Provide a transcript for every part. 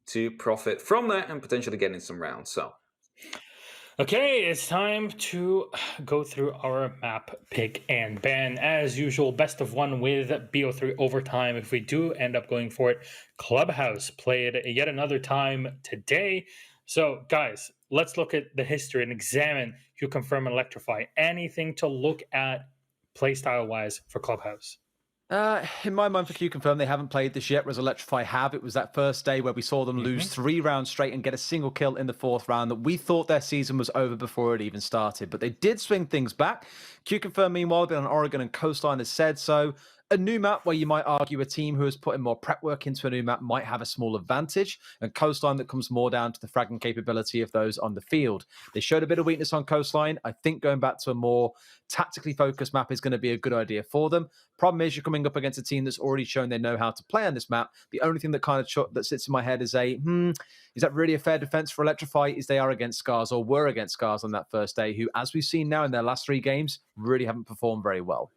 to profit from that and potentially get in some rounds. So Okay, it's time to go through our map pick and ban. As usual, best of one with BO3 overtime. If we do end up going for it, Clubhouse played yet another time today. So, guys, let's look at the history and examine QConfirm and Electrify. Anything to look at playstyle wise for Clubhouse? In my mind, for QConfirm, they haven't played this yet, whereas Electrify have. It was that first day where we saw them lose 3 rounds straight and get a single kill in the 4th round that we thought their season was over before it even started. But they did swing things back. QConfirm, meanwhile, been on Oregon and Coastline has said so. A new map where you might argue a team who has put in more prep work into a new map might have a small advantage, and Coastline that comes more down to the fragging capability of those on the field. They showed a bit of weakness on Coastline. I think going back to a more tactically focused map is going to be a good idea for them. Problem is, you're coming up against a team that's already shown they know how to play on this map. The only thing that kind of that sits in my head is is that really a fair defense for Electrify? Is they are against Scars, or were against Scars on that first day, who, as we've seen now in their last 3 games, really haven't performed very well.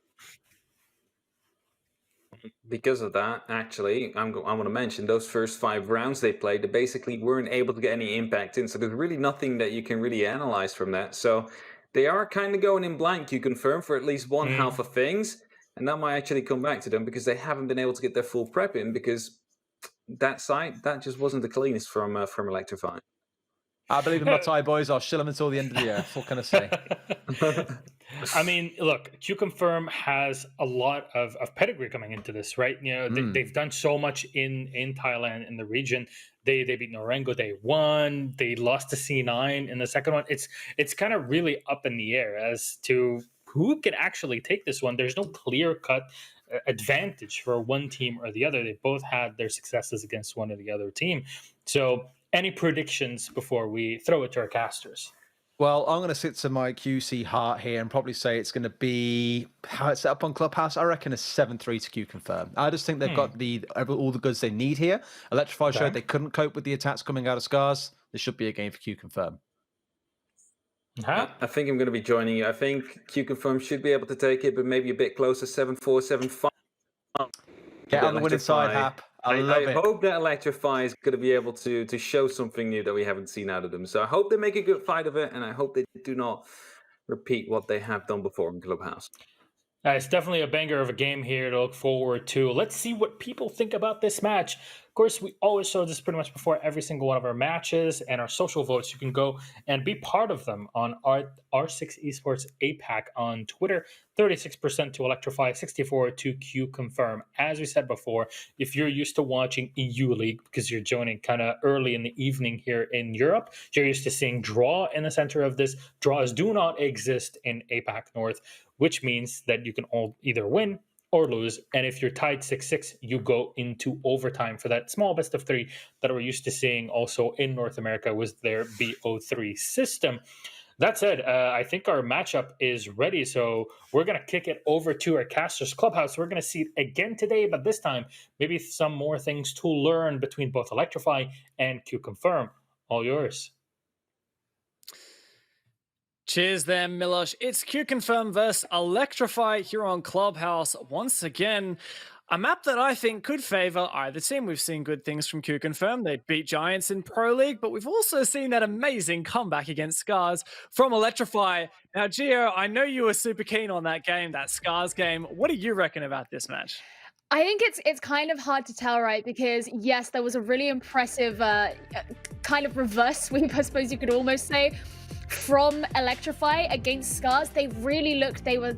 Because of that, actually, I want to mention those first 5 rounds they played, they basically weren't able to get any impact in. So there's really nothing that you can really analyze from that. So they are kind of going in blank, you confirm, for at least one half of things. And that might actually come back to them because they haven't been able to get their full prep in, because that side, that just wasn't the cleanest from Electrify. I believe in my tie, boys. I'll shill them until the end of the year. What can I say? I mean, look, QConfirm has a lot of pedigree coming into this, right? You know, they've done so much in Thailand, in the region. They beat Norengo day 1. They lost to C9 in the second one. It's kind of really up in the air as to who can actually take this one. There's no clear-cut advantage for one team or the other. They both had their successes against one or the other team. So any predictions before we throw it to our casters? Well, I'm going to sit to my QC heart here and probably say it's going to be how it's set up on Clubhouse. I reckon a 7-3 to QConfirm. I just think they've got all the goods they need here. Electrify showed they couldn't cope with the attacks coming out of Scars. This should be a game for QConfirm. I think I'm going to be joining you. I think QConfirm should be able to take it, but maybe a bit closer, 7-4, 7-5. Get on the winning side, Hap. I hope that Electrify is going to be able to show something new that we haven't seen out of them. So I hope they make a good fight of it, and I hope they do not repeat what they have done before in Clubhouse. It's definitely a banger of a game here to look forward to. Let's see what people think about this match. Of course, we always show this pretty much before every single one of our matches, and our social votes, you can go and be part of them on R6 Esports APAC on Twitter. 36% to Electrify, 64% to QConfirm. As we said before, if you're used to watching EU League because you're joining kind of early in the evening here in Europe, you're used to seeing draw in the center of this. Draws do not exist in APAC North, which means that you can all either win or lose. And if you're tied 6-6, you go into overtime for that small best of 3 that we're used to seeing also in North America with their BO3 system. That said, I think our matchup is ready, so we're going to kick it over to our Casters Clubhouse. We're going to see it again today, but this time, maybe some more things to learn between both Electrify and QConfirm. All yours. Cheers there, Milosh. It's QConfirm versus Electrify here on Clubhouse. Once again, a map that I think could favor either team. We've seen good things from QConfirm. They beat Giants in Pro League, but we've also seen that amazing comeback against Scars from Electrify. Now, Gio, I know you were super keen on that game, that Scars game. What do you reckon about this match? I think it's kind of hard to tell, right? Because yes, there was a really impressive kind of reverse sweep, I suppose you could almost say, from Electrify against Scars. They really looked, they were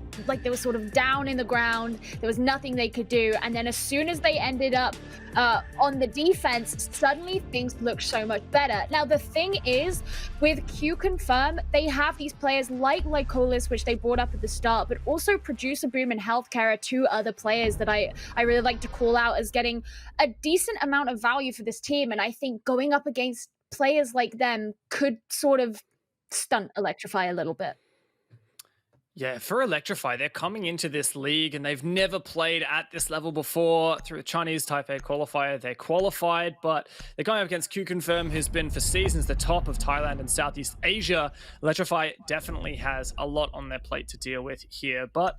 sort of down in the ground. There was nothing they could do. And then as soon as they ended up on the defense, suddenly things looked so much better. Now, the thing is, with QConfirm, they have these players like Lycolis, which they brought up at the start, but also Producer Boom and Healthcare are 2 other players that I really like to call out as getting a decent amount of value for this team. And I think going up against players like them could sort of stunt Electrify a little bit. Yeah, for Electrify, they're coming into this league and they've never played at this level before. Through the Chinese Taipei qualifier, they qualified, but they're going up against QConfirm, who's been for seasons the top of Thailand and Southeast Asia. Electrify definitely has a lot on their plate to deal with here, but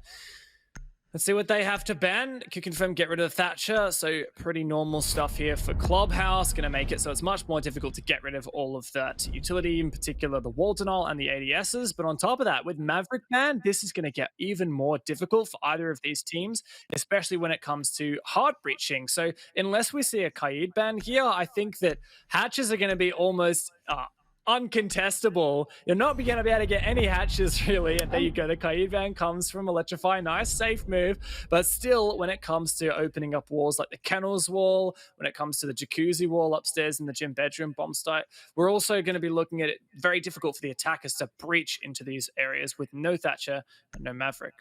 Let's see what they have to ban. QConfirm get rid of the Thatcher, so pretty normal stuff here for Clubhouse. Going to make it so it's much more difficult to get rid of all of that utility, in particular the wall denial and the ADSs. But on top of that, with Maverick ban, this is going to get even more difficult for either of these teams, especially when it comes to hard breaching. So unless we see a Kaid ban here, I think that hatches are going to be almost uncontestable. You're not going to be able to get any hatches really, and there you go. The Kaid ban comes from Electrify. Nice safe move, but still when it comes to opening up walls like the kennels wall, when it comes to the jacuzzi wall upstairs in the gym bedroom bomb site, we're also going to be looking at it very difficult for the attackers to breach into these areas with no Thatcher and no Maverick.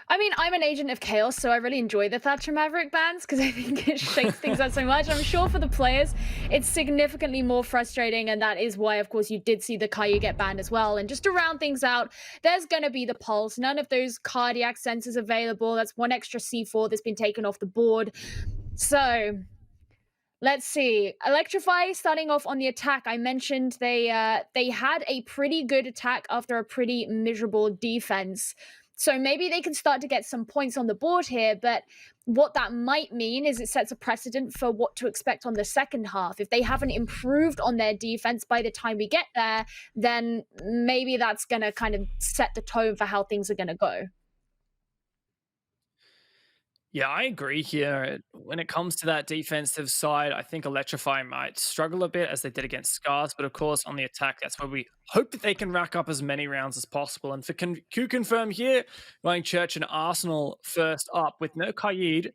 I mean, I'm an agent of chaos, so I really enjoy the Thatcher Maverick bans because I think it shakes things up so much. I'm sure for the players, it's significantly more frustrating, and that is why, of course, you did see the Caillou get banned as well. And just to round things out, there's going to be the Pulse. None of those cardiac sensors available. That's one extra C4 that's been taken off the board. So let's see. Electrify starting off on the attack. I mentioned they had a pretty good attack after a pretty miserable defense. So maybe they can start to get some points on the board here, but what that might mean is it sets a precedent for what to expect on the second half. If they haven't improved on their defense by the time we get there, then maybe that's going to kind of set the tone for how things are going to go. Yeah, I agree here. When it comes to that defensive side, I think Electrify might struggle a bit as they did against Scars. But of course, on the attack, that's where we hope that they can rack up as many rounds as possible. And for QConfirm here, going Church and Arsenal first up with no Kaid.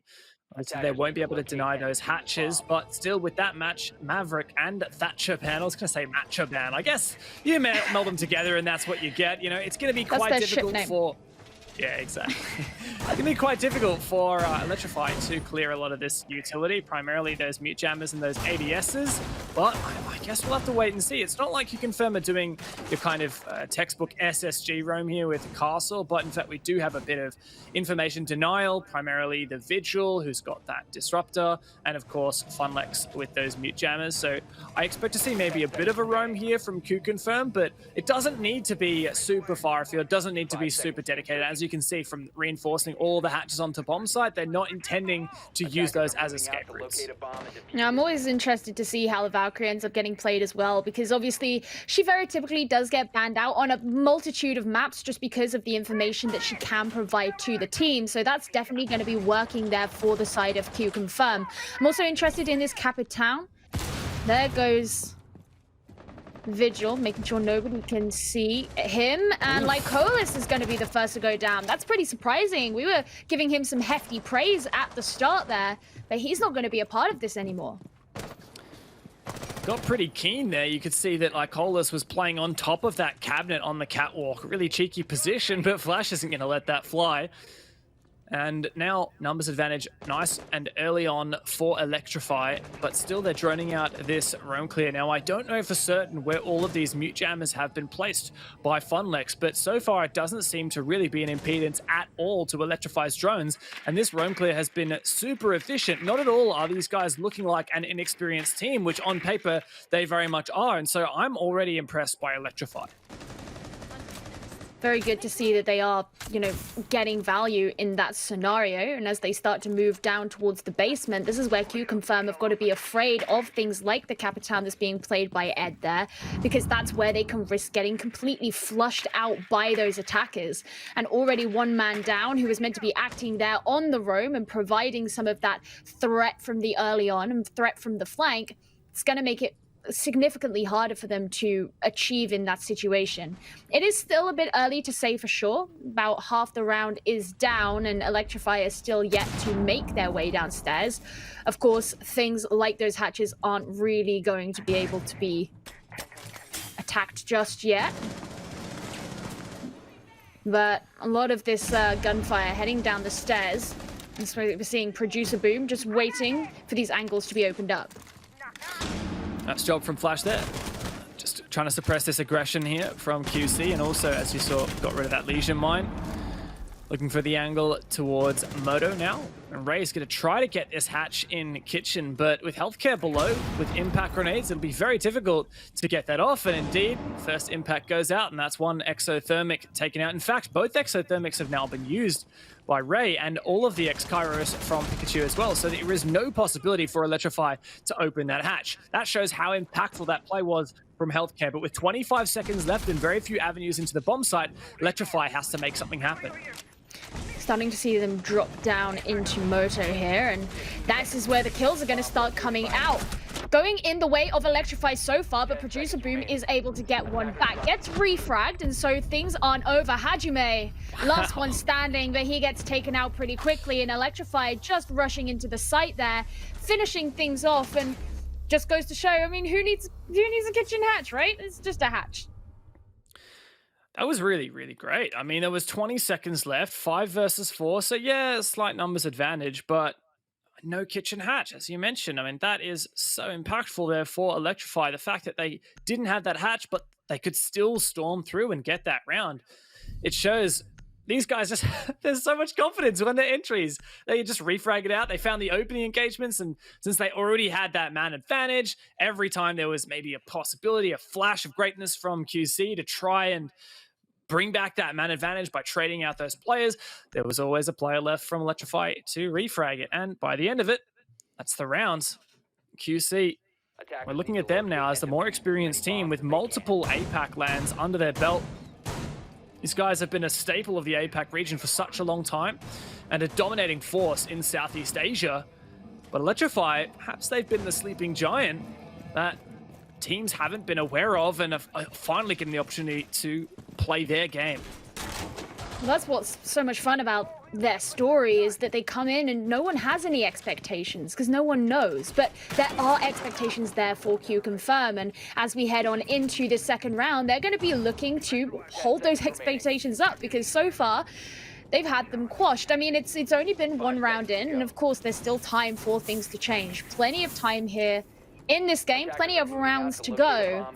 They won't be able to deny those hatches, but still with that match, Maverick and Thatcher ban. I was going to say Matcha ban. I guess you meld them together and that's what you get. You know, it's going to be quite difficult for... Yeah, exactly. It can be quite difficult for Electrify to clear a lot of this utility, primarily those mute jammers and those ADSs, but I guess we'll have to wait and see. It's not like QConfirm are doing your kind of textbook SSG roam here with Castle, but in fact we do have a bit of information denial, primarily the Vigil, who's got that Disruptor, and of course Funlex with those mute jammers. So I expect to see maybe a bit of a roam here from QConfirm, but it doesn't need to be super far afield, doesn't need to be super dedicated. As you can see from reinforcing all the hatches onto bomb site, they're not intending to use those as escape routes. Now, I'm always interested to see how the Valkyrie ends up getting played as well, because obviously she very typically does get banned out on a multitude of maps just because of the information that she can provide to the team. So that's definitely going to be working there for the side of QConfirm. I'm also interested in this Capitan. There goes Vigil, making sure nobody can see him, and like Coalesce is going to be the first to go down. That's pretty surprising. We were giving him some hefty praise at the start there, but he's not going to be a part of this anymore. Got pretty keen there. You could see that Coalesce was playing on top of that cabinet on the catwalk. Really cheeky position, but Flash isn't going to let that fly. And now numbers advantage nice and early on for Electrify, but still they're droning out this roam clear. Now I don't know for certain where all of these mute jammers have been placed by Funlex, but so far it doesn't seem to really be an impedance at all to Electrify's drones, and this roam clear has been super efficient. Not at all are these guys looking like an inexperienced team, which on paper they very much are, and so I'm already impressed by Electrify. Very good to see that they are, you know, getting value in that scenario. And as they start to move down towards the basement, this is where QConfirm have got to be afraid of things like the Capitan that's being played by Ed there, because that's where they can risk getting completely flushed out by those attackers. And already one man down who was meant to be acting there on the roam and providing some of that threat from the early on and threat from the flank. It's going to make it significantly harder for them to achieve in that situation. It is still a bit early to say for sure. About half the round is down and Electrify is still yet to make their way downstairs. Of course, things like those hatches aren't really going to be able to be attacked just yet. But a lot of this gunfire heading down the stairs. That's why we're seeing Producer Boom just waiting for these angles to be opened up. Nice job from Flash there. Just trying to suppress this aggression here from QC, and also, as you saw, got rid of that Legion mine. Looking for the angle towards Moto now. And Ray's going to try to get this hatch in kitchen, but with healthcare below, with impact grenades, it'll be very difficult to get that off. And indeed, first impact goes out, and that's one exothermic taken out. In fact, both exothermics have now been used by Ray and all of the X-Kairos from Pikachu as well. So there is no possibility for Electrify to open that hatch. That shows how impactful that play was from healthcare. But with 25 seconds left and very few avenues into the bomb site, Electrify has to make something happen. Starting to see them drop down into Moto here, and that is where the kills are going to start coming out. Going in the way of Electrify so far, but Producer Boom is able to get one back. Gets refragged, and so things aren't over. Hajime, last one standing, but he gets taken out pretty quickly, and Electrify just rushing into the site there, finishing things off, and just goes to show, I mean, who needs a kitchen hatch, right? It's just a hatch. That was really, really great. I mean, there was 20 seconds left, 5 versus 4. So yeah, slight numbers advantage, but no kitchen hatch, as you mentioned. I mean, that is so impactful there for Electrify. The fact that they didn't have that hatch, but they could still storm through and get that round. It shows these guys just, there's so much confidence when their entries. They just refrag it out. They found the opening engagements, and since they already had that man advantage, every time there was maybe a possibility, a flash of greatness from QC to try and bring back that man advantage by trading out those players, there was always a player left from Electrify to refrag it. And by the end of it, that's the round. QC, we're looking at them now as the more experienced team with multiple APAC lands under their belt. These guys have been a staple of the APAC region for such a long time and a dominating force in Southeast Asia. But Electrify, perhaps they've been the sleeping giant that teams haven't been aware of and have finally given the opportunity to play their game. Well, that's what's so much fun about their story, is that they come in and no one has any expectations because no one knows, but there are expectations there for QConfirm, and as we head on into the second round, they're going to be looking to hold those expectations up because so far they've had them quashed. I mean, it's only been one round in, and of course there's still time for things to change. Plenty of time here in this game, plenty of rounds to go,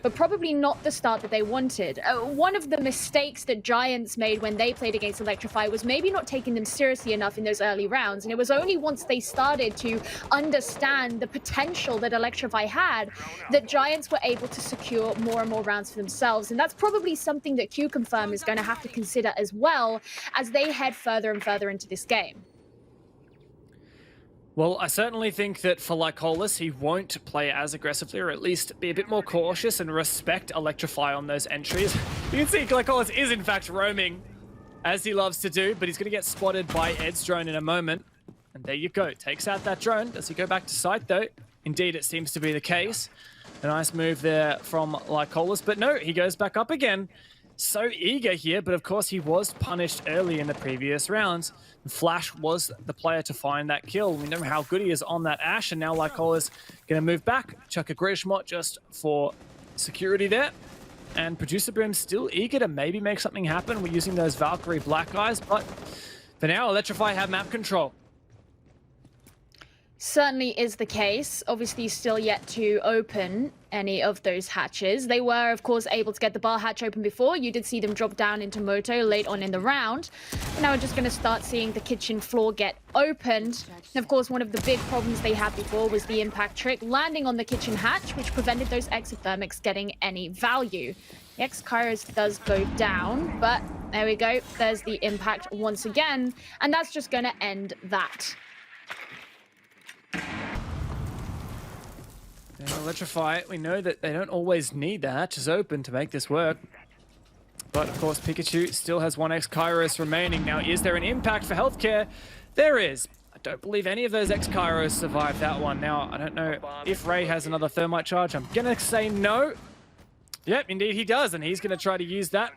but probably not the start that they wanted. One of the mistakes that Giants made when they played against Electrify was maybe not taking them seriously enough in those early rounds, and it was only once they started to understand the potential that Electrify had that Giants were able to secure more and more rounds for themselves, and that's probably something that QConfirm is going to have to consider as well as they head further and further into this game. Well, I certainly think that for Lycolis, he won't play as aggressively, or at least be a bit more cautious and respect Electrify on those entries. You can see Lycolis is in fact roaming, as he loves to do, but he's going to get spotted by Ed's drone in a moment. And there you go, takes out that drone. Does he go back to site though? Indeed, it seems to be the case. A nice move there from Lycolis, but no, he goes back up again. So eager here, but of course he was punished early in the previous rounds. Flash was the player to find that kill. We know how good he is on that Ash, and now Lycola's going to move back, chuck a Grishmot just for security there. And Producer Boom still eager to maybe make something happen. We're using those Valkyrie Black Eyes, but for now, Electrify have map control. Certainly is the case. Obviously still yet to open any of those hatches. They were, of course, able to get the bar hatch open before. You did see them drop down into Moto late on in the round. And now we're just going to start seeing the kitchen floor get opened. And of course, one of the big problems they had before was the impact trick landing on the kitchen hatch, which prevented those exothermics getting any value. The X-Kairos does go down, but there we go. There's the impact once again. And that's just going to end that. And Electrify, we know that they don't always need the hatches open to make this work. But of course, Pikachu still has one X-Kairos remaining. Now, is there an impact for healthcare? There is. I don't believe any of those X-Kairos survived that one. Now, I don't know if Ray has another thermite charge. I'm going to say no. Yep, indeed he does. And he's going to try to use that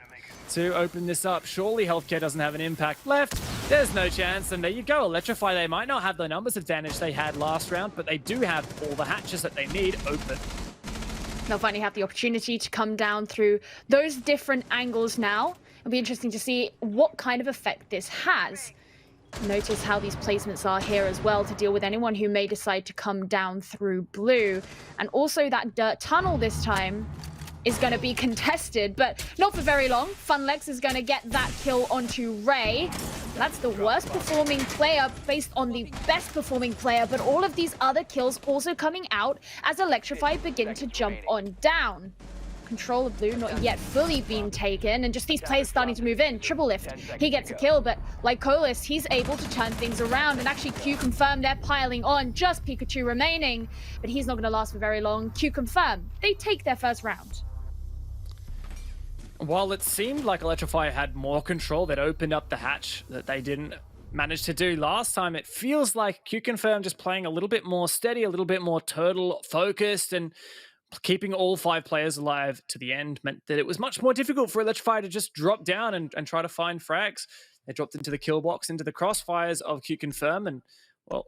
to open this up. Surely healthcare doesn't have an impact left. There's no chance, and there you go. Electrify, they might not have the numbers advantage they had last round, but they do have all the hatches that they need open. They'll finally have the opportunity to come down through those different angles now. It'll be interesting to see what kind of effect this has. Notice how these placements are here as well to deal with anyone who may decide to come down through blue. And also that dirt tunnel this time is going to be contested, but not for very long. Funlex is going to get that kill onto Ray. That's the worst performing player based on the best performing player, but all of these other kills also coming out as Electrify begin to jump on down. Control of blue not yet fully being taken, and just these players starting to move in. Triple lift, he gets a kill, but like Colas, he's able to turn things around, and actually QConfirm, they're piling on, just Pikachu remaining, but he's not going to last for very long. QConfirm, they take their first round. While it seemed like Electrify had more control, that opened up the hatch that they didn't manage to do last time, it feels like QConfirm just playing a little bit more steady, a little bit more turtle focused, and keeping all 5 players alive to the end meant that it was much more difficult for Electrify to just drop down and try to find frags. They dropped into the kill box, into the crossfires of QConfirm, and, well,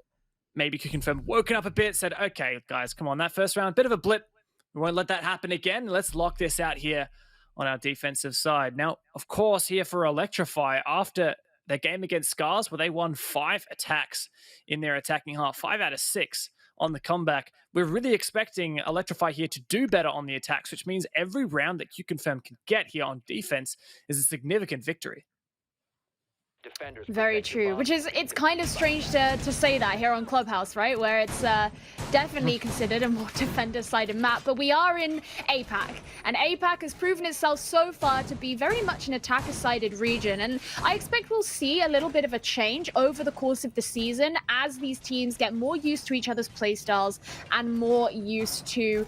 maybe QConfirm woken up a bit, said, okay, guys, come on, that first round, bit of a blip. We won't let that happen again. Let's lock this out here on our defensive side. Now, of course, here for Electrify, after their game against Scars, where they won 5 attacks in their attacking half, 5 out of 6 on the comeback, we're really expecting Electrify here to do better on the attacks, which means every round that QConfirm can get here on defense is a significant victory. Very true, which is, it's kind of strange to say that here on Clubhouse, right? Where it's definitely considered a more defender-sided map, but we are in APAC, and APAC has proven itself so far to be very much an attacker-sided region, and I expect we'll see a little bit of a change over the course of the season as these teams get more used to each other's playstyles and more used to,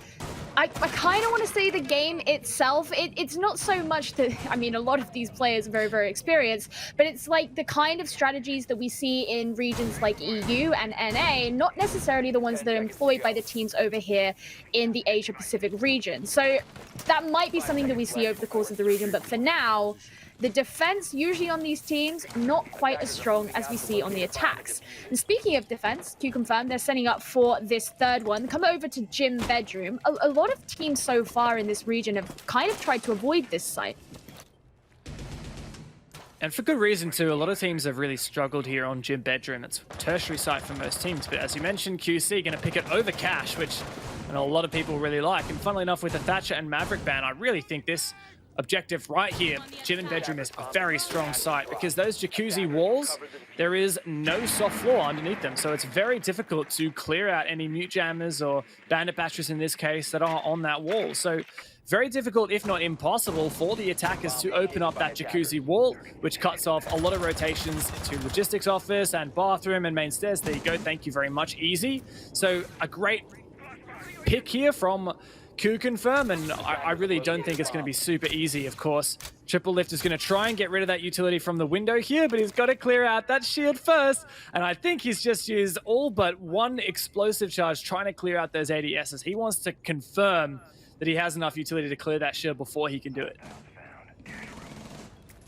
I kind of want to say the game itself. It's not so much that, I mean, a lot of these players are very, very experienced, but it's like the kind of strategies that we see in regions like EU and NA, not necessarily the ones that are employed by the teams over here in the Asia Pacific region. So that might be something that we see over the course of the region, but for now, the defense usually on these teams, not quite as strong as we see on the attacks. And speaking of defense, QConfirm, they're setting up for this third one. Come over to Gym Bedroom. A lot of teams so far in this region have kind of tried to avoid this site. And for good reason too. A lot of teams have really struggled here on Gym Bedroom. It's a tertiary site for most teams, but as you mentioned, QC going to pick it over Cash, which I know a lot of people really like. And funnily enough, with the Thatcher and Maverick ban, I really think this objective right here, Gym and Bedroom, is a very strong site, because those jacuzzi walls, there is no soft floor underneath them, so it's very difficult to clear out any mute jammers or bandit batteries in this case that are on that wall. So very difficult, if not impossible, for the attackers to open up that jacuzzi wall, which cuts off a lot of rotations to logistics office and bathroom and main stairs. There you go, thank you very much, easy. So a great pick here from QConfirm, and I really don't think it's going to be super easy, of course. Triple Lift is going to try and get rid of that utility from the window here, but he's got to clear out that shield first, and I think he's just used all but one explosive charge trying to clear out those ADSs. He wants to confirm that he has enough utility to clear that shield before he can do it.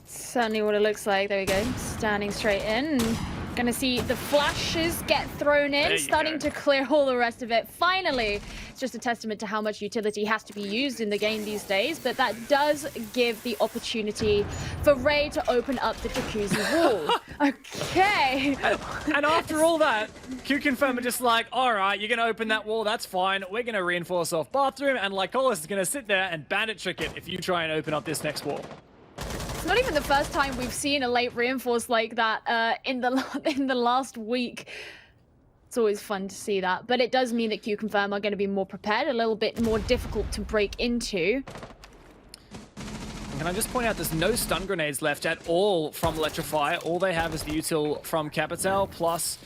Certainly what it looks like. There we go. Standing straight in. Gonna see the flashes get thrown in, starting to clear all the rest of it. Finally, it's just a testament to how much utility has to be used in the game these days, but that does give the opportunity for Ray to open up the jacuzzi wall. Okay. And after all that, QConfirm are just like, all right, you're gonna open that wall, that's fine. We're gonna reinforce off bathroom, and Lycolis is gonna sit there and bandit trick it if you try and open up this next wall. It's not even the first time we've seen a late reinforce like that in the last week. It's always fun to see that, but it does mean that QConfirm are going to be more prepared, a little bit more difficult to break into. And can I just point out there's no stun grenades left at all from Electrify. All they have is the util from Capital, plus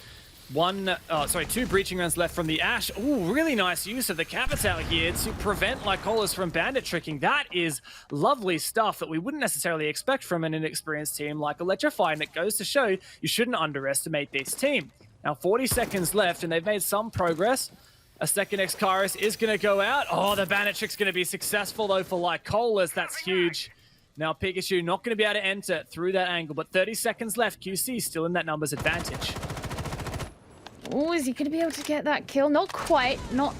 two breaching rounds left from the Ash. Ooh, really nice use of the Capital here to prevent Lycolis from bandit tricking. That is lovely stuff that we wouldn't necessarily expect from an inexperienced team like Electrify, and it goes to show you shouldn't underestimate this team. Now 40 seconds left, and they've made some progress. A second Xcaris is going to go out. Oh, the bandit trick's going to be successful though for Lycolis. That's huge. Now Pikachu not going to be able to enter through that angle, but 30 seconds left. QC still in that numbers advantage. Oh, is he going to be able to get that kill? Not quite. Not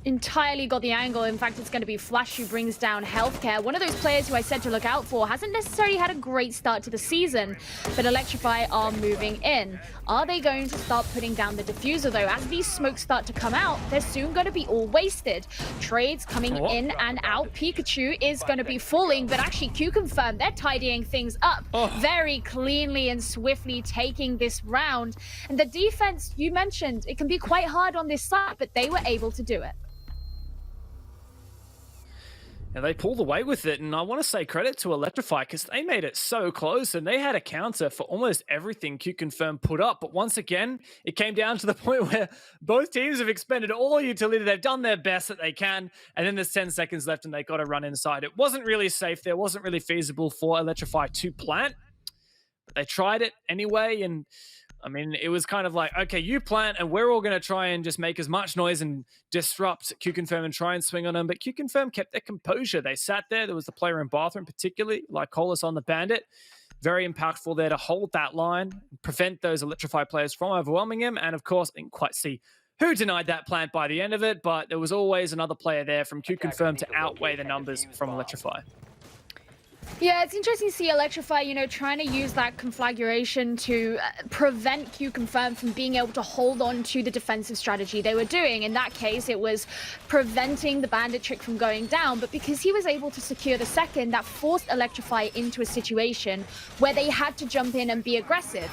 entirely got the angle. In fact, it's going to be Flash who brings down Healthcare. One of those players who I said to look out for hasn't necessarily had a great start to the season, but Electrify are moving in. Are they going to start putting down the diffuser though? As these smokes start to come out, they're soon going to be all wasted. Trades coming in and out. Pikachu is going to be falling, but actually QConfirm, they're tidying things up very cleanly and swiftly, taking this round. And the defense, you mentioned, it can be quite hard on this side, but they were able to do it. And they pulled away with it, and I want to say credit to Electrify because they made it so close and they had a counter for almost everything QConfirm put up. But once again, it came down to the point where both teams have expended all utility. They've done their best that they can, and then there's 10 seconds left and they got to run inside. It wasn't really safe there, wasn't really feasible for Electrify to plant, but they tried it anyway. And I mean, it was kind of like, okay, you plant and we're all going to try and just make as much noise and disrupt QConfirm and try and swing on them. But QConfirm kept their composure. They sat there. There was the player in bathroom, particularly like Colas on the Bandit. Very impactful there to hold that line, prevent those Electrify players from overwhelming him. And of course, I didn't quite see who denied that plant by the end of it, but there was always another player there from QConfirm to outweigh the numbers from Electrify. Yeah, it's interesting to see Electrify, you know, trying to use that conflagration to prevent QConfirm from being able to hold on to the defensive strategy they were doing. In that case, it was preventing the Bandit trick from going down, but because he was able to secure the second, that forced Electrify into a situation where they had to jump in and be aggressive.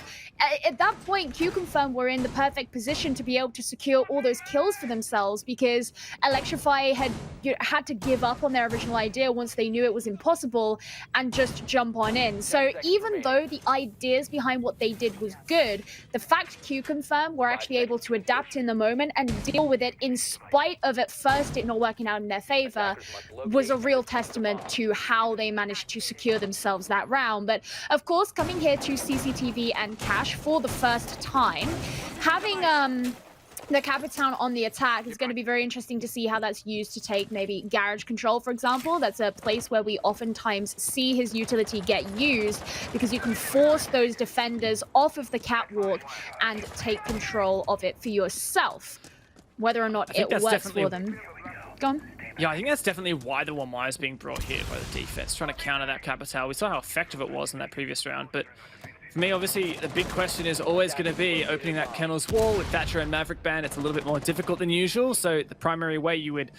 At that point, QConfirm were in the perfect position to be able to secure all those kills for themselves because Electrify had to give up on their original idea once they knew it was impossible and just jump on in. So even though the ideas behind what they did was good, the fact QConfirm were actually able to adapt in the moment and deal with it in spite of at first it not working out in their favor was a real testament to how they managed to secure themselves that round. But of course, coming here to CCTV and Cash for the first time, having the Capitan on the attack is going to be very interesting to see how that's used to take maybe garage control, for example. That's a place where we oftentimes see his utility get used because you can force those defenders off of the catwalk and take control of it for yourself, whether or not it works for them. Go on. Yeah, I think that's definitely why the Wamai is being brought here by the defense, trying to counter that Capital. We saw how effective it was in that previous round, but for me, obviously, the big question is always going to be opening that Kennel's wall. With Thatcher and Maverick Band, it's a little bit more difficult than usual. So the primary way you would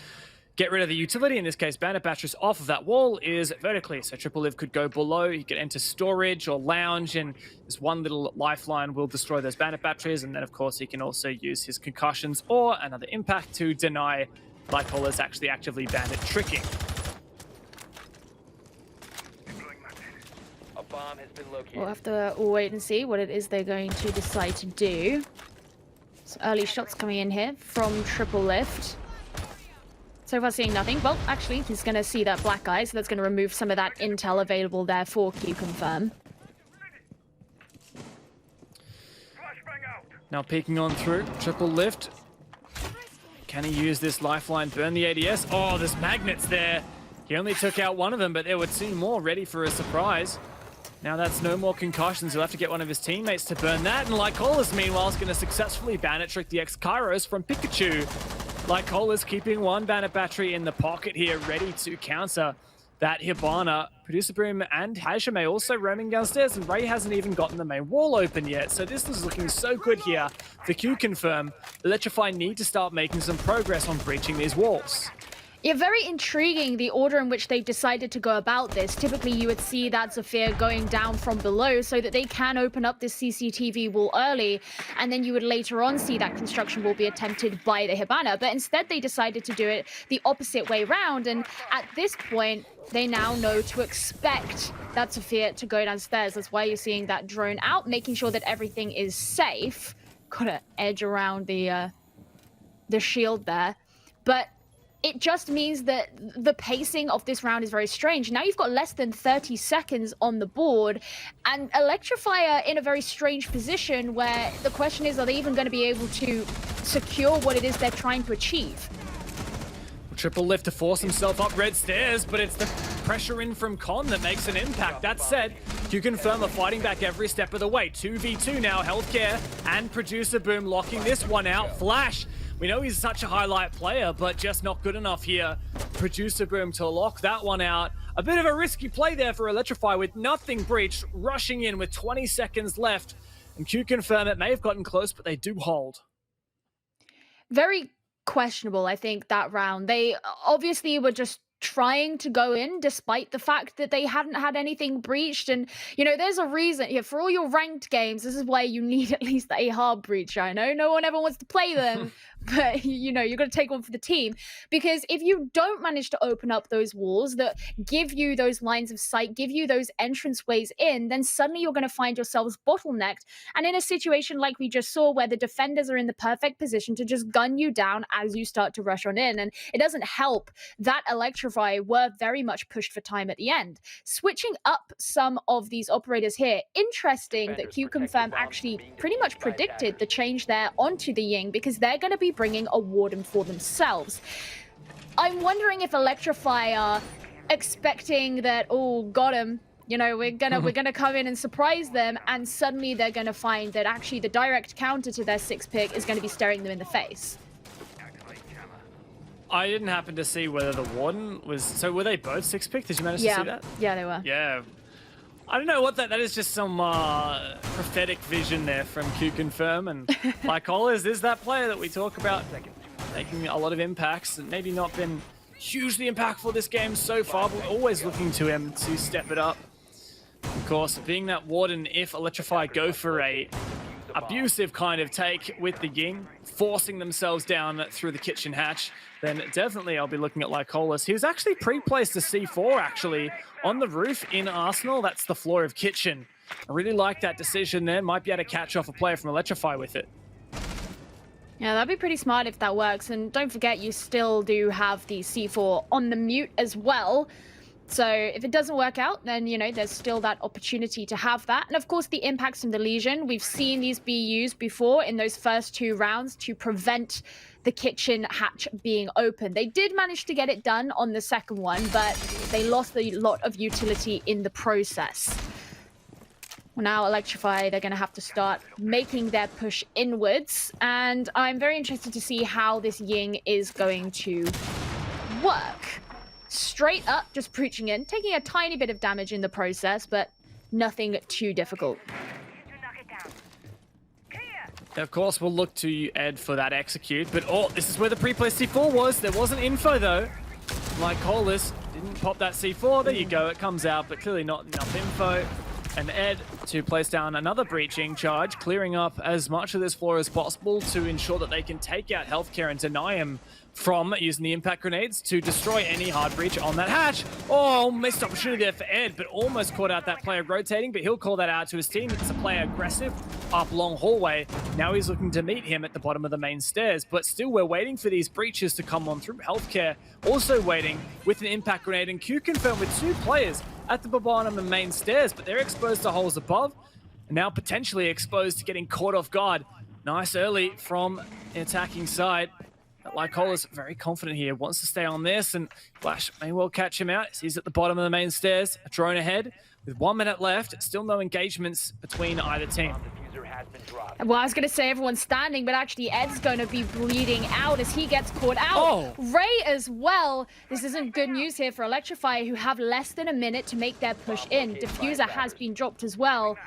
get rid of the utility, in this case, Bandit batteries off of that wall, is vertically. So Triple Live could go below, he could enter storage or lounge, and this one little lifeline will destroy those Bandit batteries. And then, of course, he can also use his concussions or another impact to deny Lycola's actually actively Bandit tricking. We'll have to wait and see what it is they're going to decide to do. Some early shots coming in here from Triple Lift. So far seeing nothing. Well, actually, he's going to see that black eye, so that's going to remove some of that intel available there for QConfirm. Now peeking on through, Triple Lift. Can he use this lifeline, burn the ADS? Oh, there's magnets there. He only took out one of them, but there would seem more ready for a surprise. Now that's no more concussions. He'll have to get one of his teammates to burn that. And Lycola's, meanwhile, is going to successfully Bandit trick the X-Kairos from Pikachu. Lycola's keeping one Bandit battery in the pocket here, ready to counter that Hibana. Producer Boom and Hajime also roaming downstairs, and Ray hasn't even gotten the main wall open yet. So this is looking so good here for QConfirm. Electrify need to start making some progress on breaching these walls. Yeah, very intriguing, the order in which they've decided to go about this. Typically, you would see that Zephyr going down from below so that they can open up this CCTV wall early, and then you would later on see that construction will be attempted by the Hibana. But instead, they decided to do it the opposite way round, and at this point, they now know to expect that Zephyr to go downstairs. That's why you're seeing that drone out, making sure that everything is safe. Got an edge around the shield there. But it just means that the pacing of this round is very strange. Now you've got less than 30 seconds on the board, and Electrify are in a very strange position where the question is, are they even going to be able to secure what it is they're trying to achieve? Triple Lift to force himself up red stairs, but it's the pressure in from Con that makes an impact. That said, QConfirm are fighting back every step of the way. 2v2 now, Healthcare and Producer Boom locking this one out. Flash We know he's such a highlight player, but just not good enough here. Producer Boom to lock that one out. A bit of a risky play there for Electrify with nothing breached, rushing in with 20 seconds left. And QConfirm it may have gotten close, but they do hold. Very questionable, I think, that round. They obviously were just trying to go in despite the fact that they hadn't had anything breached. And there's a reason here for all your ranked games. This is why you need at least a hard breach. I know no one ever wants to play them, but you're going to take one for the team, because if you don't manage to open up those walls that give you those lines of sight, give you those entrance ways in, then suddenly you're going to find yourselves bottlenecked, and in a situation like we just saw where the defenders are in the perfect position to just gun you down as you start to rush on in. And it doesn't help that Electrify were very much pushed for time at the end. Switching up some of these operators here, interesting that QConfirm actually pretty much predicted the change there onto the Ying, because they're going to be bringing a Warden for themselves. I'm wondering if Electrify are expecting that, oh, got him, we're gonna come in and surprise them, and suddenly they're gonna find that actually the direct counter to their 6 pick is gonna be staring them in the face. I didn't happen to see whether the Warden was... So were they both 6 pick? Did you manage to see that? Yeah, they were. Yeah. I don't know what that is, just some prophetic vision there from QConfirm. And Lycolas is that player that we talk about, making a lot of impacts and maybe not been hugely impactful this game so far, but we're always looking to him to step it up. Of course, being that Warden, if Electrify go for a abusive kind of take with the Ying, forcing themselves down through the kitchen hatch, then definitely I'll be looking at Lycolas. He was actually pre-placed a C4 actually on the roof in Arsenal. That's the floor of kitchen. I really like that decision there. Might be able to catch off a player from Electrify with it. Yeah, that'd be pretty smart if that works. And don't forget, you still do have the C4 on the mute as well. So if it doesn't work out, then, there's still that opportunity to have that. And of course, the impacts from the Legion, we've seen these be used before in those first 2 rounds to prevent the kitchen hatch being open. They did manage to get it done on the second one, but they lost a lot of utility in the process. Well, now Electrify, they're going to have to start making their push inwards. And I'm very interested to see how this Ying is going to work. Straight up, just preaching in, taking a tiny bit of damage in the process, but nothing too difficult. Of course, we'll look to Ed for that execute, but this is where the pre-placed C4 was. There wasn't info, though. Lycolas didn't pop that C4. There you go, it comes out, but clearly not enough info. And Ed to place down another breaching charge, clearing up as much of this floor as possible to ensure that they can take out Healthcare and deny him from using the impact grenades to destroy any hard breach on that hatch. Oh, missed opportunity there for Ed, but almost caught out that player rotating, but he'll call that out to his team. It's a player aggressive up long hallway. Now he's looking to meet him at the bottom of the main stairs, but still we're waiting for these breaches to come on through. Healthcare also waiting with an impact grenade, and QConfirm with 2 players at the bottom of the main stairs, but they're exposed to holes above, and now potentially exposed to getting caught off guard. Nice early from the attacking side. Lycolas very confident here, wants to stay on this, and Flash may well catch him out. He's at the bottom of the main stairs, a drone ahead. With 1 minute left, still no engagements between either team. Well, I was going to say everyone's standing, but actually Ed's going to be bleeding out as he gets caught out. Oh. Ray as well. This isn't good news here for Electrify, who have less than a minute to make their push in. Diffuser has been dropped as well.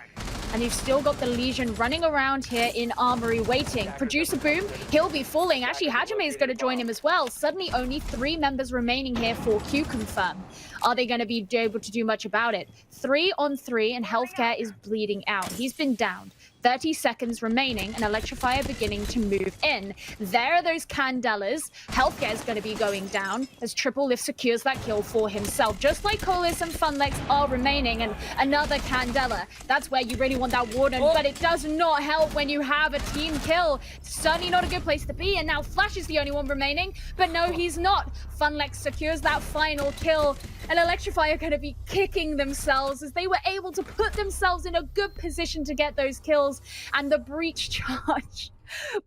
And you've still got the Legion running around here in Armory waiting. Producer Boom, he'll be falling. Actually, Hajime is going to join him as well. Suddenly, only 3 members remaining here for QConfirm. Are they going to be able to do much about it? 3 on 3, and Healthcare is bleeding out. He's been downed. 30 seconds remaining, and Electrify are beginning to move in. There are those Candelas. Healthcare is going to be going down as Triple Lift secures that kill for himself. Just like Colis and Funlex are remaining, and another Candela. That's where you really want that Warden, but it does not help when you have a team kill. Certainly not a good place to be, and now Flash is the only one remaining, but no, he's not. Funlex secures that final kill, and Electrify are going to be kicking themselves as they were able to put themselves in a good position to get those kills. And the breach charge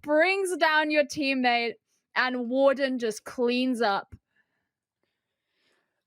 brings down your teammate, and Warden just cleans up.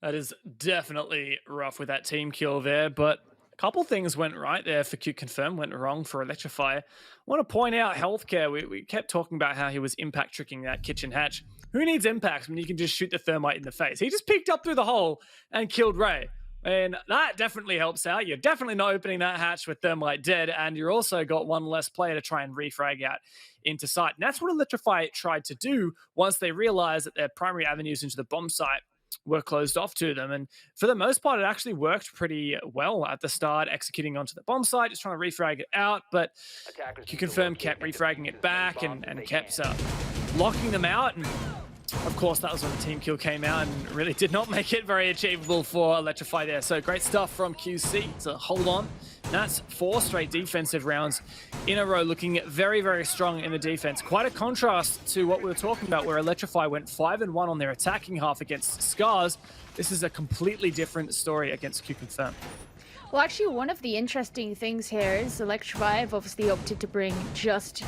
That is definitely rough with that team kill there, but A couple things went right there for QConfirm, went wrong for Electrify. I want to point out healthcare. We kept talking about how he was impact tricking that kitchen hatch. Who needs impacts when you can just shoot the thermite in the face? He just peeked up through the hole and killed Ray. And that definitely helps out. You're definitely not opening that hatch with thermite dead, and you're also got one less player to try and refrag out into site. And that's what Electrify tried to do once they realized that their primary avenues into the bomb site were closed off to them. And for the most part, it actually worked pretty well at the start, executing onto the bomb site, just trying to refrag it out. But QConfirm kept refragging it back and kept locking them out. And of course, that was when the team kill came out and really did not make it very achievable for Electrify there. So great stuff from QC to hold on. And that's 4 straight defensive rounds in a row, looking very, very strong in the defense. Quite a contrast to what we were talking about, where Electrify went 5-1 on their attacking half against Scars. This is a completely different story against QConfirm. Well, actually, one of the interesting things here is Electrify have obviously opted to bring just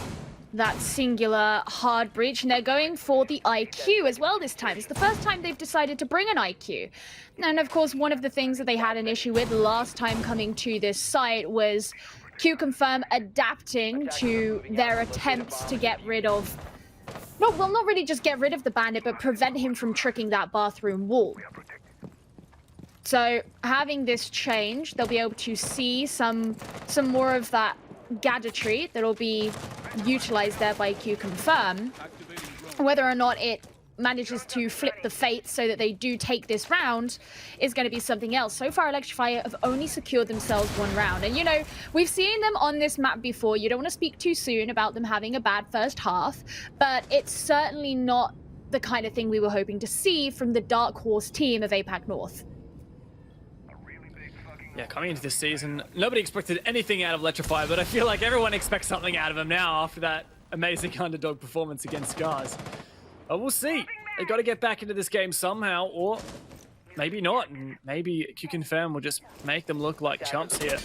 that singular hard breach, and they're going for the IQ as well this time. It's the first time they've decided to bring an IQ. And of course, one of the things that they had an issue with last time coming to this site was QConfirm adapting to their attempts to get rid of, not really just get rid of the bandit, but prevent him from tricking that bathroom wall. So having this change, they'll be able to see some more of that gadgetry that'll be utilized there by QConfirm. Whether or not it manages to flip the fate so that they do take this round is going to be something else. So far, Electrify have only secured themselves 1 round. And, you know, we've seen them on this map before. You don't want to speak too soon about them having a bad first half, but it's certainly not the kind of thing we were hoping to see from the Dark Horse team of APAC North. Yeah, coming into this season, nobody expected anything out of Electrify, but I feel like everyone expects something out of him now after that amazing underdog performance against Scars. But we'll see. They've got to get back into this game somehow, or maybe not, and maybe QConfirm will just make them look like chumps here.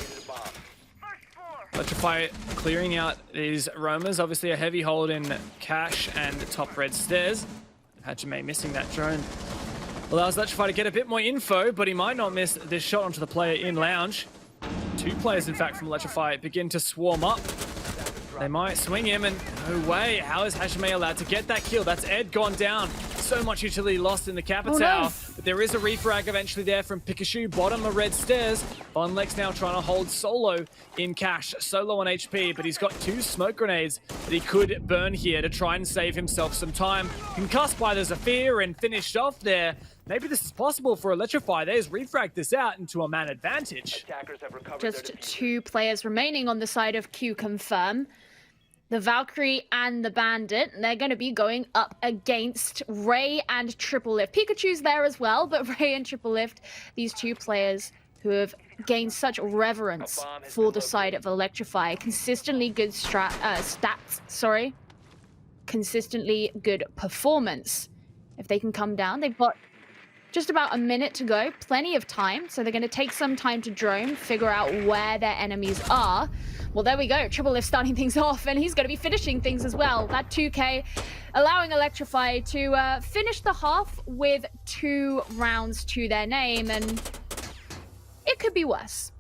Electrify clearing out these roamers. Obviously a heavy hold in Cash and top red stairs. Hajime missing that drone. Allows Electrify to get a bit more info, but he might not miss this shot onto the player in lounge. 2 players, in fact, from Electrify begin to swarm up. They might swing him, and no way. How is Hajime allowed to get that kill? That's Ed gone down. So much utility lost in the Kappa Tower. But there is a refrag eventually there from Pikachu, bottom of red stairs. Bonlex now trying to hold Solo in Cash. Solo on HP, but he's got 2 smoke grenades that he could burn here to try and save himself some time. Concussed by the Zephyr and finished off there. Maybe this is possible for Electrify. They just refrag this out into a man advantage. Just 2 players remaining on the side of QConfirm. The Valkyrie and the Bandit, and they're going to be going up against Ray and Triple Lift. Pikachu's there as well, but Ray and Triple Lift, these 2 players who have gained such reverence for the side of Electrify. Consistently good stats, consistently good performance. If they can come down, they've got just about a minute to go, plenty of time, so they're going to take some time to drone, figure out where their enemies are. Well, there we go. Triple Lift starting things off, and he's going to be finishing things as well. That 2K allowing Electrify to finish the half with 2 rounds to their name, and it could be worse.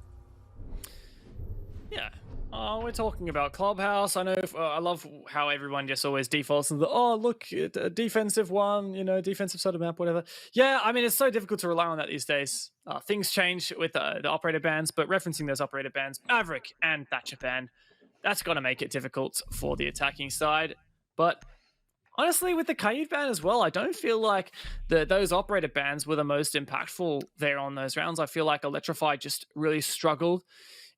Yeah. We're talking about Clubhouse. I know I love how everyone just always defaults into the, oh, look, a defensive one, you know, defensive side of map, whatever. Yeah, I mean, it's so difficult to rely on that these days. Things change with the operator bans, but referencing those operator bans, Maverick and Thatcher ban, that's going to make it difficult for the attacking side. But honestly, with the Kayud ban as well, I don't feel like those operator bans were the most impactful there on those rounds. I feel like Electrify just really struggled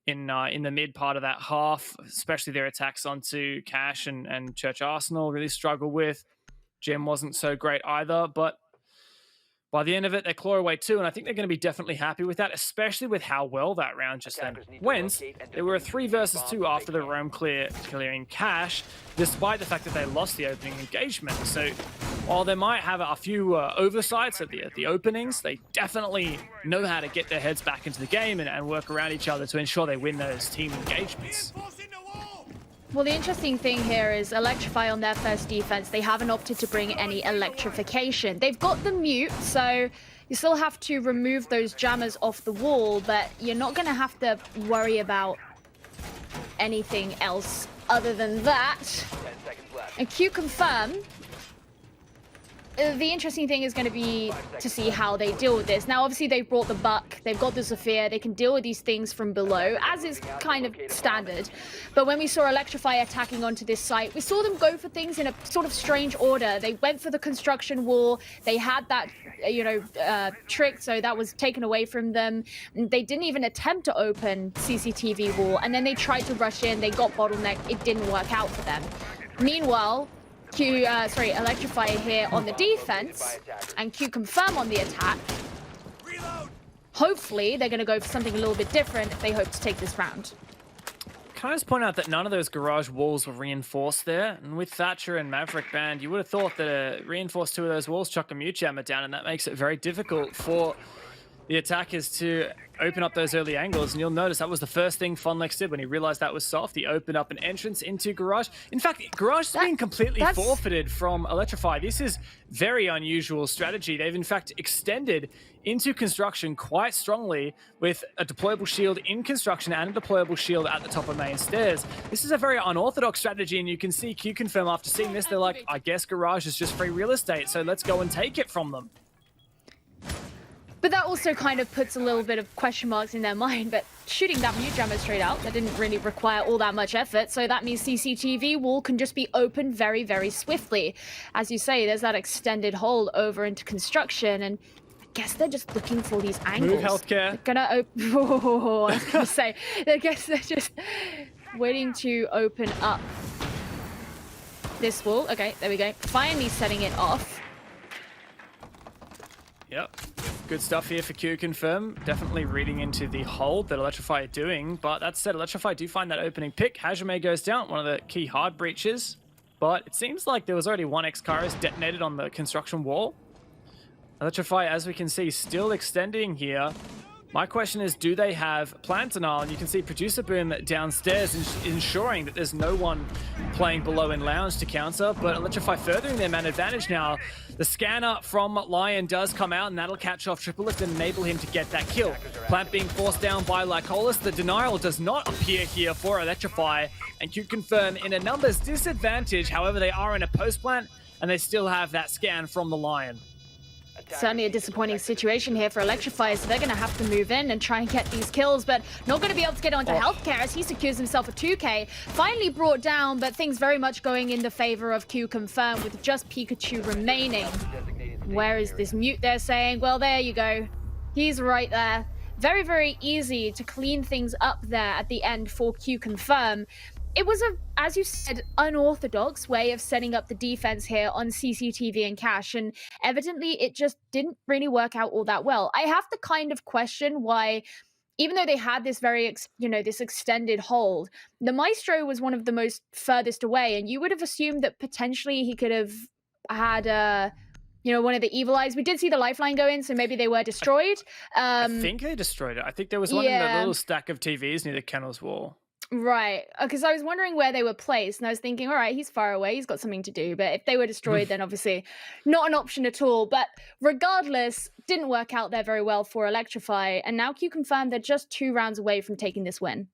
in the mid part of that half, especially their attacks onto Cash and Church Arsenal really struggled with. Gem wasn't so great either, but by the end of it, they claw away 2, and I think they're going to be definitely happy with that, especially with how well that round just then went. There were a 3 versus 2 after the roam clearing Cash, despite the fact that they lost the opening engagement. So while they might have a few oversights at the openings, they definitely know how to get their heads back into the game and work around each other to ensure they win those team engagements. Well, the interesting thing here is Electrify on their first defense, they haven't opted to bring any electrification. They've got the mute, so you still have to remove those jammers off the wall, but you're not going to have to worry about anything else other than that. And QConfirm, the interesting thing is going to be to see how they deal with this. Now, obviously, they've brought the Buck, they've got the Zephyr, they can deal with these things from below, as is kind of standard. But when we saw Electrify attacking onto this site, we saw them go for things in a sort of strange order. They went for the construction wall, they had that, trick, so that was taken away from them. They didn't even attempt to open CCTV wall, and then they tried to rush in, they got bottlenecked, it didn't work out for them. Meanwhile, Electrify here on the defense and QConfirm on the attack. Hopefully, they're going to go for something a little bit different if they hope to take this round. Can I just point out that none of those garage walls were reinforced there? And with Thatcher and Maverick Band, you would have thought that reinforce 2 of those walls, chuck a mute jammer down, and that makes it very difficult for the attackers to open up those early angles. And you'll notice that was the first thing Funlex did when he realized that was soft. He opened up an entrance into Garage. In fact, Garage has been completely forfeited from Electrify. This is very unusual strategy. They've in fact extended into construction quite strongly with a deployable shield in construction and a deployable shield at the top of main stairs. This is a very unorthodox strategy, and you can see QConfirm after seeing this, they're like, I guess Garage is just free real estate, so let's go and take it from them. But that also kind of puts a little bit of question marks in their mind, but shooting that mute jammer straight out, that didn't really require all that much effort, so that means CCTV wall can just be opened very, very swiftly. As you say, there's that extended hold over into construction, and I guess they're just looking for these angles. Move healthcare. They're gonna open... Oh, I was gonna say, I guess they're just waiting to open up this wall. Okay, there we go. Finally setting it off. Yep. Good stuff here for QConfirm. Definitely reading into the hold that Electrify are doing. But that said, Electrify do find that opening pick. Hajime goes down, one of the key hard breaches. But it seems like there was already one X-Kairos detonated on the construction wall. Electrify, as we can see, still extending here. My question is, do they have plant denial? And you can see Producer Boom downstairs ensuring that there's no one playing below in lounge to counter, but Electrify furthering their man advantage now. The scanner from Lion does come out, and that'll catch off Triplelift and enable him to get that kill. Plant being forced down by Lycolis. The denial does not appear here for Electrify, and QConfirm in a numbers disadvantage. However, they are in a post plant, and they still have that scan from the Lion. Certainly a disappointing situation here for Electrify, so they're going to have to move in and try and get these kills, but not going to be able to get onto healthcare as he secures himself a 2k. Finally brought down, but things very much going in the favor of QConfirm with just Pikachu remaining. Where is this mute they're saying? Well, there you go. He's right there. Very, very easy to clean things up there at the end for QConfirm. It was as you said, unorthodox way of setting up the defense here on CCTV and Cash, and evidently it just didn't really work out all that well. I have to kind of question why, even though they had this very, this extended hold, the Maestro was one of the most furthest away, and you would have assumed that potentially he could have had one of the evil eyes. We did see the lifeline go in, so maybe they were destroyed. I think they destroyed it. I think there was one in the little stack of TVs near the kennels wall. Right, because I was wondering where they were placed, and I was thinking, all right, he's far away, he's got something to do, but if they were destroyed, then obviously not an option at all. But regardless, didn't work out there very well for Electrify, and now QConfirm they're just 2 rounds away from taking this win.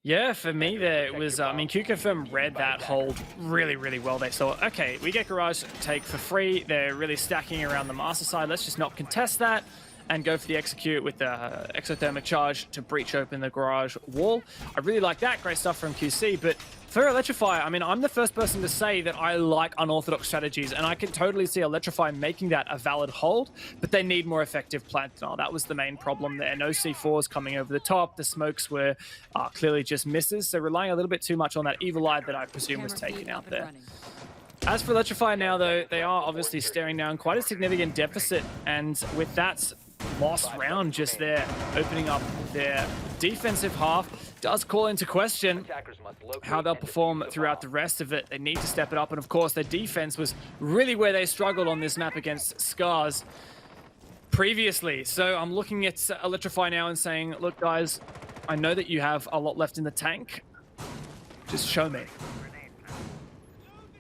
Yeah, for me, there it was, QConfirm read that hold really, really well. They saw, okay, we get Garage take for free, they're really stacking around the master side, let's just not contest that, and go for the execute with the exothermic charge to breach open the garage wall. I really like that. Great stuff from QC. But for Electrify, I'm the first person to say that I like unorthodox strategies, and I can totally see Electrify making that a valid hold, but they need more effective plant denial. That was the main problem there. No C4s coming over the top. The smokes were clearly just misses, so relying a little bit too much on that evil eye that I presume was taken out there. As for Electrify now, though, they are obviously staring down quite a significant deficit, and with that lost round just there, opening up their defensive half, does call into question how they'll perform throughout the rest of it. They need to step it up, and of course their defense was really where they struggled on this map against Scars previously. So I'm looking at Electrify now and saying, look guys, I know that you have a lot left in the tank. Just show me.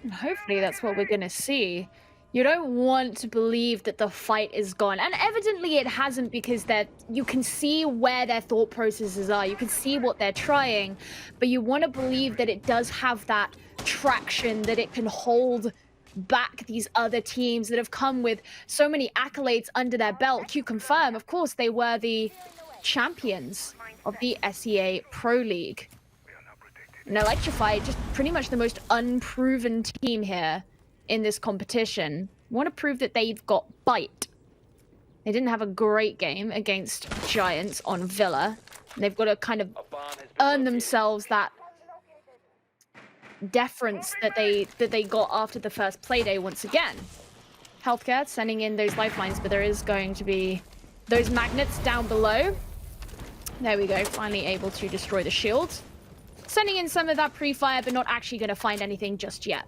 And hopefully that's what we're going to see. You don't want to believe that the fight is gone. And evidently it hasn't, because you can see where their thought processes are. You can see what they're trying. But you want to believe that it does have that traction, that it can hold back these other teams that have come with so many accolades under their belt. QConfirm, of course, they were the champions of the SEA Pro League. And Electrify, just pretty much the most unproven team here in this competition. Want to prove that they've got bite. They didn't have a great game against Giants on Villa. And they've got to kind of earn themselves that deference that they got after the first Playday once again. Healthcare sending in those lifelines, but there is going to be those magnets down below. There we go, finally able to destroy the shields. Sending in some of that pre-fire, but not actually going to find anything just yet.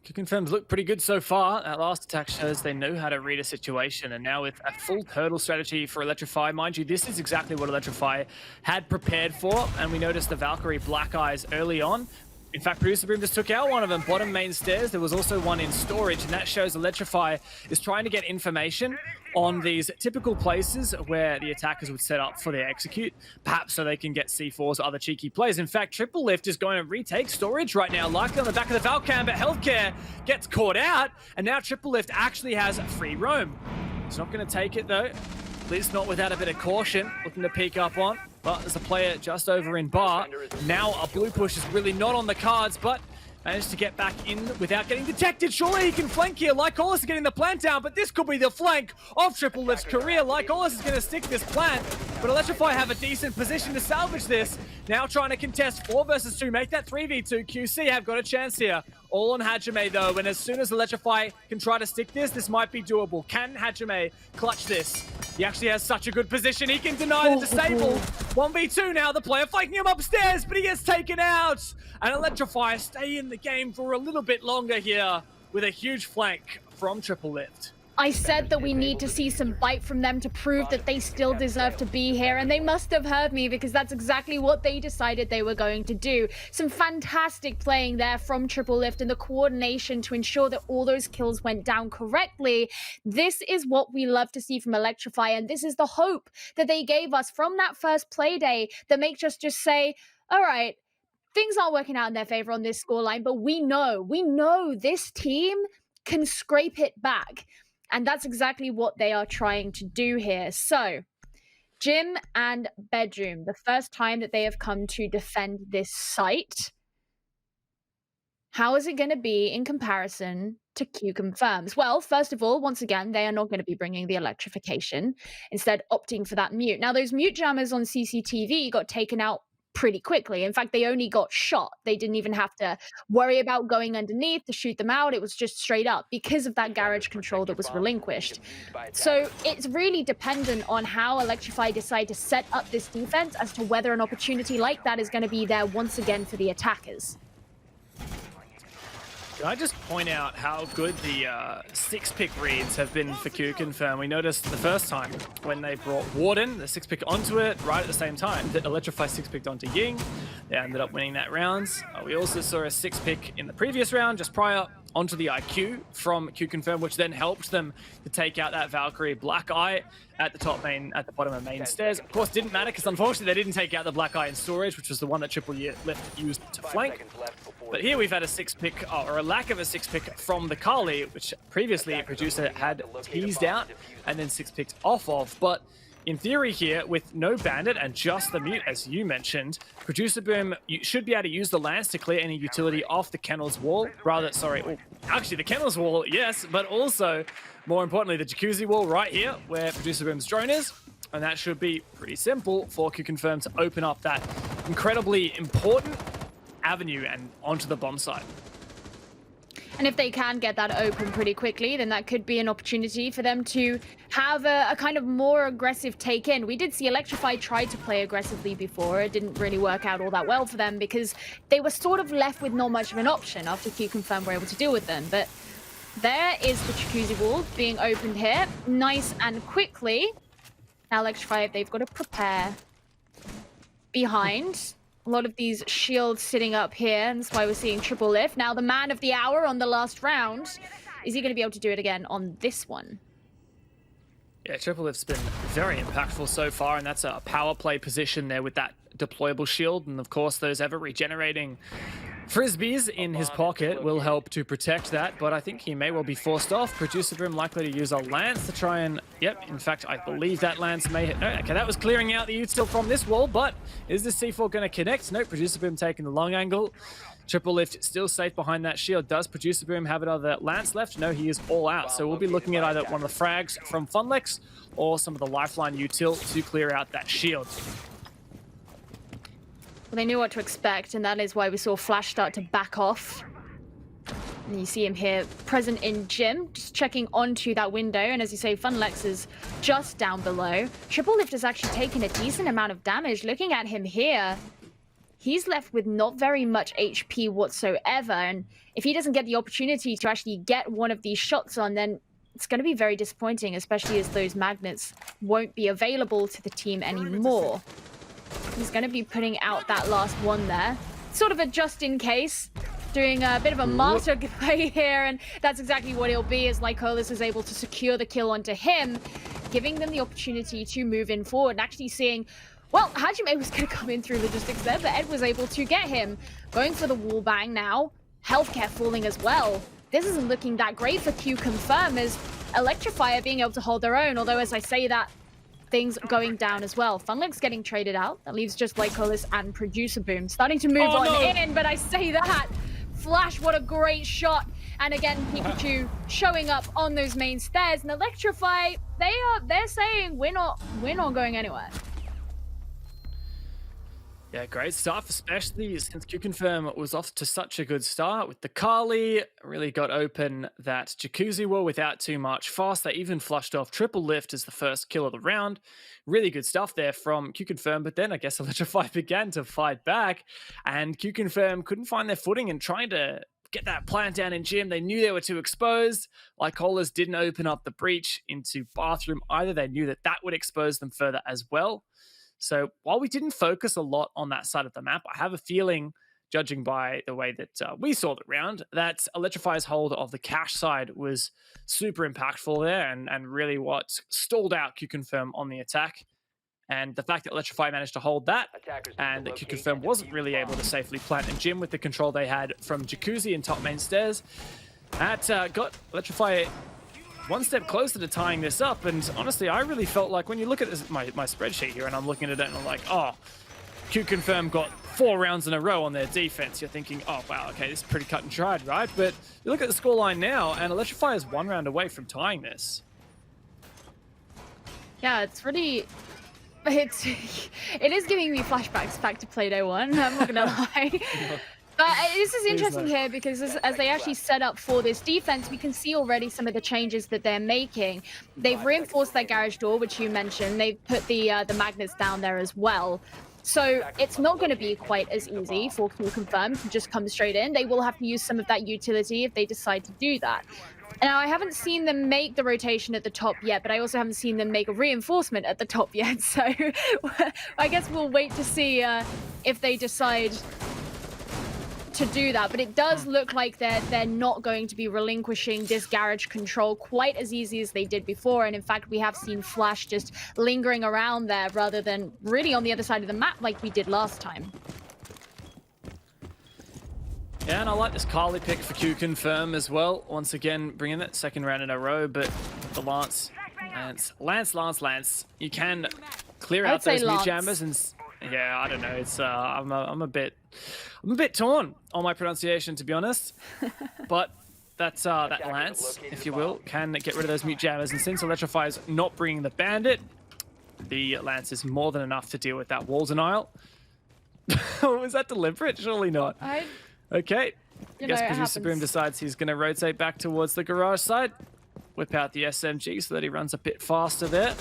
QConfirm's look pretty good so far. That last attack shows they know how to read a situation, and now with a full turtle strategy for Electrify, mind you, this is exactly what Electrify had prepared for, and we noticed the Valkyrie Black Eyes early on. In fact, Producer Boom just took out one of them, bottom main stairs. There was also one in storage, and that shows Electrify is trying to get information on these typical places where the attackers would set up for their execute, perhaps so they can get C4s or other cheeky plays. In fact, Triple Lift is going to retake storage right now, likely on the back of the Valcam, but Healthcare gets caught out, and now Triple Lift actually has free roam. He's not going to take it, though. At least not without a bit of caution, looking to peek up on. But there's a player just over in bar. Now a blue push is really not on the cards, but managed to get back in without getting detected. Surely he can flank here. Lycolis is getting the plant down, but this could be the flank of Triple Lift's career. Lycolis is going to stick this plant, but Electrify have a decent position to salvage this. Now trying to contest 4 versus 2, make that 3v2. QC have got a chance here. All on Hajime though, and as soon as Electrify can try to stick this might be doable. Can Hajime clutch this? He actually has such a good position. He can deny the disable. 1v2 now, the player flanking him upstairs, but he gets taken out. And Electrify stay in the game for a little bit longer here with a huge flank from Triple Lift. I said that we need to see some bite from them to prove that they still deserve to be here, and they must have heard me, because that's exactly what they decided they were going to do. Some fantastic playing there from Triple Lift, and the coordination to ensure that all those kills went down correctly. This is what we love to see from Electrify, and this is the hope that they gave us from that first Playday that makes us just say, all right, things aren't working out in their favor on this scoreline, but we know this team can scrape it back. And that's exactly what they are trying to do here. So, Gym and Bedroom, the first time that they have come to defend this site. How is it going to be in comparison to QConfirm's? Well, first of all, once again, they are not going to be bringing the electrification, instead opting for that mute. Now, those mute jammers on CCTV got taken out pretty quickly. In fact, they only got shot. They didn't even have to worry about going underneath to shoot them out. It was just straight up because of that garage control that was relinquished. So it's really dependent on how Electrify decide to set up this defense as to whether an opportunity like that is going to be there once again for the attackers. Can I just point out how good the 6-pick reads have been for QConfirm? We noticed the first time when they brought Warden, the 6-pick onto it, right at the same time that Electrify 6-picked onto Ying. They ended up winning that round. We also saw a 6-pick in the previous round, just prior, onto the IQ from QConfirm, which then helped them to take out that Valkyrie Black Eye at the bottom of main stairs. Of course, didn't matter because unfortunately they didn't take out the Black Eye in storage, which was the one that Triple Lift used to flank. But here we've had a 6-pick, or a lack of a 6-pick from the Kali, which previously Producer had teased out and then 6-picked off of. But in theory here, with no Bandit and just the mute, as you mentioned, Producer Boom should be able to use the Lance to clear any utility off the Kennel's wall. Actually the Kennel's wall, yes, but also, more importantly, the Jacuzzi wall right here, where Producer Boom's drone is. And that should be pretty simple for QConfirm to open up that incredibly important avenue and onto the bomb site. And if they can get that open pretty quickly, then that could be an opportunity for them to have a kind of more aggressive take in. We did see Electrify try to play aggressively before. It didn't really work out all that well for them because they were sort of left with not much of an option after QConfirm were able to deal with them. But there is the Jacuzzi wall being opened here, nice and quickly. Now Electrify, they've got to prepare behind. A lot of these shields sitting up here, and that's why we're seeing triple lift. Now, the man of the hour on the last round. Is he going to be able to do it again on this one? Yeah, triple lift's been very impactful so far, and that's a power play position there with that deployable shield. And of course, those ever regenerating frisbees in his pocket will help to protect that, but I think he may well be forced off. Producer Boom likely to use a lance to try and... Yep, in fact, I believe that lance may hit... No, okay, that was clearing out the util from this wall, but is the C4 going to connect? No, Producer Boom taking the long angle. Triple lift still safe behind that shield. Does Producer Boom have another lance left? No, he is all out. So we'll be looking at either one of the frags from Funlex or some of the lifeline util to clear out that shield. Well, they knew what to expect, and that is why we saw Flash start to back off. And you see him here present in gym, just checking onto that window. And as you say, Funlex is just down below. Triple lift has actually taken a decent amount of damage. Looking at him here, he's left with not very much HP whatsoever. And if he doesn't get the opportunity to actually get one of these shots on, then it's going to be very disappointing, especially as those magnets won't be available to the team anymore. He's going to be putting out that last one there. Sort of a just in case, doing a bit of a martyr play here, and that's exactly what he'll be, as Lycolis is able to secure the kill onto him, giving them the opportunity to move in forward and actually seeing, well, Hajime was going to come in through logistics there, but Ed was able to get him. Going for the wall bang now. Healthcare falling as well. This isn't looking that great for QConfirm, as Electrify are being able to hold their own, although as I say that, things going down as well. Funlex getting traded out. That leaves just Lycolis and Producer Boom starting to move in, but I say that. Flash, what a great shot. And again, Pikachu showing up on those main stairs. And Electrify, they're saying we're not going anywhere. Yeah, great stuff, especially since QConfirm was off to such a good start with the Kali. Really got open that Jacuzzi wall without too much fuss. They even flushed off triple lift as the first kill of the round. Really good stuff there from QConfirm, but then I guess Electrify began to fight back, and QConfirm couldn't find their footing in trying to get that plant down in gym. They knew they were too exposed. Lycolis didn't open up the breach into bathroom either. They knew that that would expose them further as well. So while we didn't focus a lot on that side of the map, I have a feeling, judging by the way that we saw the round, that Electrify's hold of the cash side was super impactful there, and really what stalled out QConfirm on the attack. And the fact that Electrify managed to hold that, and that QConfirm wasn't really able to safely plant in gym with the control they had from Jacuzzi and top main stairs, that got Electrify one step closer to tying this up. And honestly, I really felt like when you look at this, my spreadsheet here, and I'm looking at it and I'm like, oh, QConfirm got 4 rounds in a row on their defense. You're thinking, oh, wow, okay, this is pretty cut and dried, right? But you look at the scoreline now, and Electrify is 1 round away from tying this. Yeah, it's really... it is giving me flashbacks back to Playday 1, I'm not gonna lie. But this is interesting here because as they actually set up for this defense, we can see already some of the changes that they're making. They've reinforced that garage door, which you mentioned. They've put the magnets down there as well. So it's not going to be quite as easy for QConfirm to just come straight in. They will have to use some of that utility if they decide to do that. Now, I haven't seen them make the rotation at the top yet, but I also haven't seen them make a reinforcement at the top yet. So I guess we'll wait to see if they decide to do that. But it does look like they're not going to be relinquishing this garage control quite as easy as they did before. And in fact, we have seen Flash just lingering around there rather than really on the other side of the map like we did last time. Yeah, and I like this Carly pick for QConfirm as well. Once again, bringing that 2nd round in a row, but the Lance, you can clear out those new jammers, and yeah, I don't know. It's I'm a bit torn on my pronunciation, to be honest. But that's that Lance, if you will, can get rid of those mute jammers, and since Electrify is not bringing the bandit, the Lance is more than enough to deal with that wall denial. Was that deliberate? Surely not. Okay, I guess Producer Boom decides he's going to rotate back towards the garage side. Whip out the SMG so that he runs a bit faster there.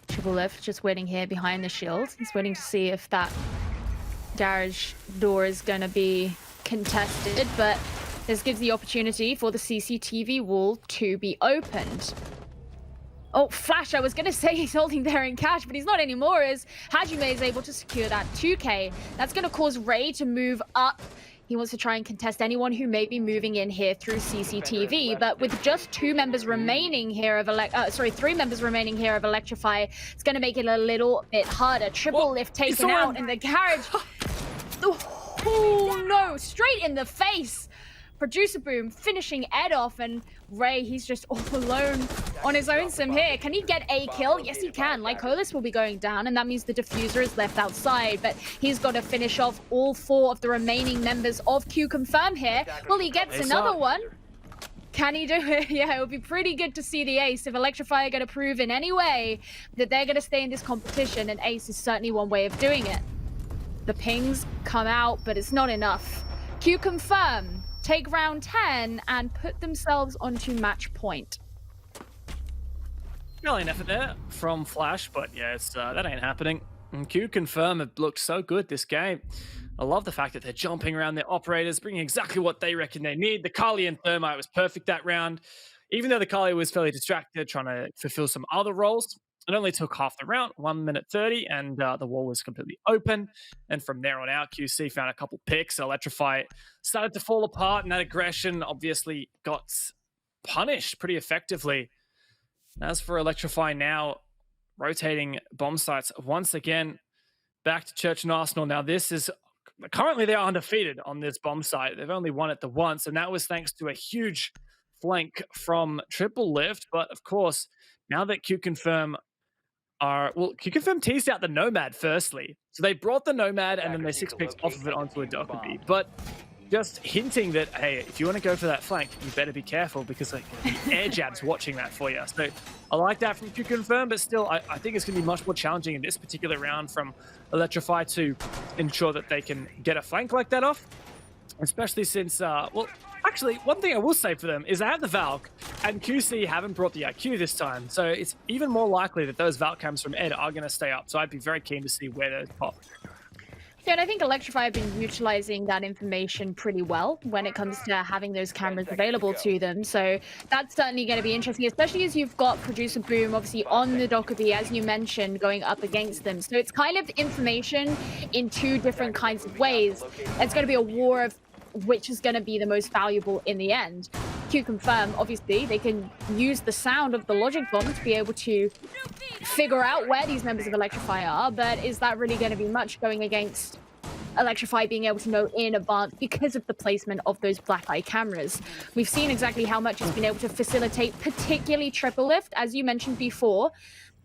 Triple lift just waiting here behind the shield. He's waiting to see if that garage door is going to be contested, but this gives the opportunity for the CCTV wall to be opened. Oh, Flash, I was going to say he's holding there in cash, but he's not anymore, as Hajime is able to secure that 2K. That's going to cause Ray to move up. He wants to try and contest anyone who may be moving in here through CCTV, but with just 3 members remaining here of Electrify, it's going to make it a little bit harder. Triple lift taken out in the garage. Oh no, straight in the face. Producer Boom finishing Ed off, and Ray, he's just all alone on his own sim here. Can he get a kill? Yes, he can. Lycolis will be going down, and that means the diffuser is left outside, but he's got to finish off all 4 of the remaining members of QConfirm here. Well, he gets another one. Can he do it? Yeah, it would be pretty good to see the ace if Electrify are going to prove in any way that they're going to stay in this competition, and ace is certainly one way of doing it. The pings come out, but it's not enough. QConfirm take round 10 and put themselves onto match point. Valiant effort there from Flash, but yeah, it's that ain't happening. And QConfirm have looked so good this game. I love the fact that they're jumping around their operators, bringing exactly what they reckon they need. The Kali and Thermite was perfect that round. Even though the Kali was fairly distracted, trying to fulfill some other roles, it only took half the round, 1 minute 30, and the wall was completely open. And from there on out, QC found a couple picks. Electrify started to fall apart, and that aggression obviously got punished pretty effectively. As for Electrify now, rotating bomb sites once again back to Church and Arsenal. Now this is, currently they are undefeated on this bomb site. They've only won it the once, and that was thanks to a huge flank from Triple Lift. But of course, now that QConfirm QConfirm teased out the Nomad firstly. So they brought the Nomad and then they 6 picks off of it onto a Dokkaebi. But just hinting that, hey, if you want to go for that flank, you better be careful because like, the air jab's watching that for you. So I like that from QConfirm, but still, I think it's going to be much more challenging in this particular round from Electrify to ensure that they can get a flank like that off. Especially since, well, actually, one thing I will say for them is they have the Valk, and QC haven't brought the IQ this time. So it's even more likely that those Valk cams from Ed are going to stay up. So I'd be very keen to see where those pop. Yeah, and I think Electrify have been utilizing that information pretty well when it comes to having those cameras available to them. So that's certainly going to be interesting, especially as you've got Producer Boom obviously on the Dokkaebi, as you mentioned, going up against them. So it's kind of information in 2 different kinds of ways. It's going to be a war of which is going to be the most valuable in the end. QConfirm, obviously, they can use the sound of the logic bomb to be able to figure out where these members of Electrify are, but is that really going to be much going against Electrify being able to know in advance because of the placement of those black eye cameras? We've seen exactly how much it's been able to facilitate, particularly Triple Lift, as you mentioned before.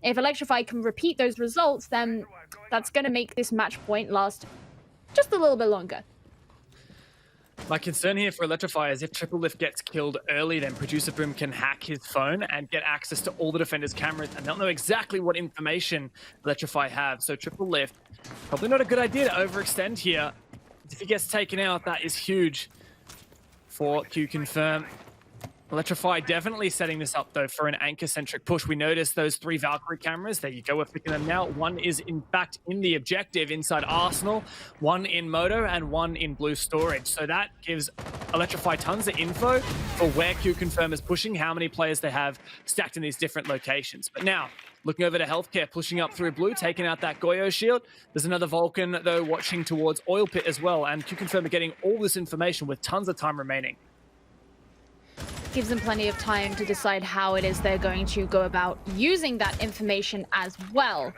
If Electrify can repeat those results, then that's going to make this match point last just a little bit longer. My concern here for Electrify is if Triple Lift gets killed early, then Producer Boom can hack his phone and get access to all the defenders' cameras, and they'll know exactly what information Electrify have. So Triple Lift, probably not a good idea to overextend here. If he gets taken out, that is huge for QConfirm. Electrify definitely setting this up, though, for an anchor-centric push. We noticed those 3 Valkyrie cameras. There you go, we're picking them now. One is, in fact, in the objective inside Arsenal, 1 in Moto, and 1 in Blue Storage. So that gives Electrify tons of info for where QConfirm is pushing, how many players they have stacked in these different locations. But now, looking over to Healthcare, pushing up through Blue, taking out that Goyo shield. There's another Vulcan, though, watching towards Oil Pit as well. And QConfirm are getting all this information with tons of time remaining. Gives them plenty of time to decide how it is they're going to go about using that information as well.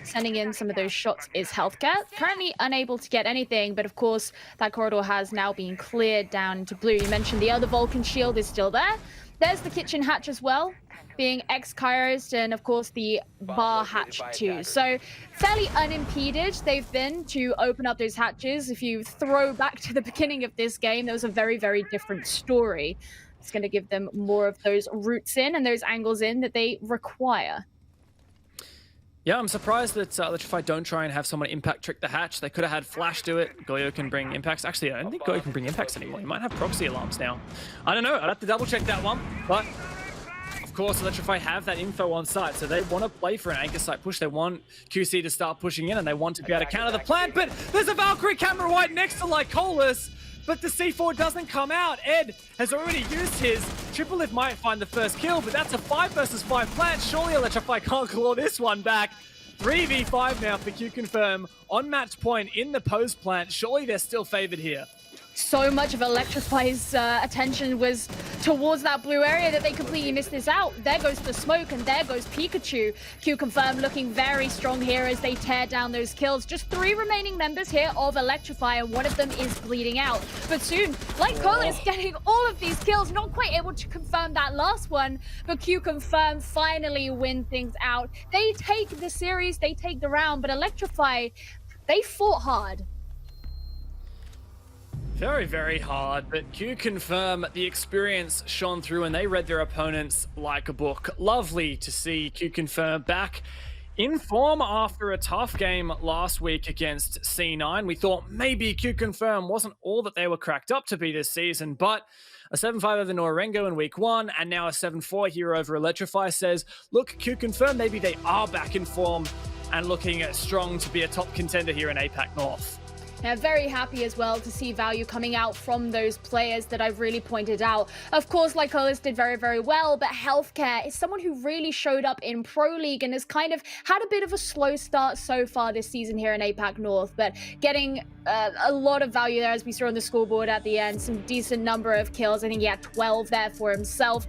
Sending in some of those shots is Healthcare. Currently unable to get anything, but of course that corridor has now been cleared down to Blue. You mentioned the other Vulcan shield is still there. There's the kitchen hatch as well, being X-Kairos, and of course the bar hatch too. So fairly unimpeded they've been to open up those hatches. If you throw back to the beginning of this game, there was a very, very different story. It's going to give them more of those routes in and those angles in that they require. Yeah, I'm surprised that Electrify don't try and have someone impact trick the hatch. They could have had Flash do it. Goyo can bring impacts. Actually, I don't think Goyo can bring impacts anymore. He might have proxy alarms now. I don't know. I'd have to double check that one. But of course, Electrify have that info on site. So they want to play for an anchor site push. They want QC to start pushing in and they want to be able to counter the plant. But there's a Valkyrie camera right next to Lycolis. but the C4 doesn't come out. Ed has already used his. Triple Lift might find the first kill, but that's a 5 versus 5 plant. Surely Electrify can't claw this one back. 3v5 now for QConfirm on match point in the post plant. Surely they're still favored here. So much of Electrify's attention was towards that blue area that they completely missed this out. There goes the smoke, and there goes Pikachu. QConfirm looking very strong here as they tear down those kills. Just 3 remaining members here of Electrify, and one of them is bleeding out. But soon, like Cole is getting all of these kills, not quite able to confirm that last one, but QConfirm finally win things out. They take the series, they take the round, but Electrify, they fought hard. Very, very hard, but QConfirm, the experience shone through and they read their opponents like a book. Lovely to see QConfirm back in form after a tough game last week against C9. We thought maybe QConfirm wasn't all that they were cracked up to be this season, but a 7-5 over Norengo in week 1 and now a 7-4 here over Electrify says, look, QConfirm, maybe they are back in form and looking strong to be a top contender here in APAC North. Yeah, very happy as well to see value coming out from those players that I've really pointed out. Of course, Lycolis did very, very well, but Healthcare is someone who really showed up in Pro League and has kind of had a bit of a slow start so far this season here in APAC North, but getting a lot of value there as we saw on the scoreboard at the end, some decent number of kills. I think he had 12 there for himself.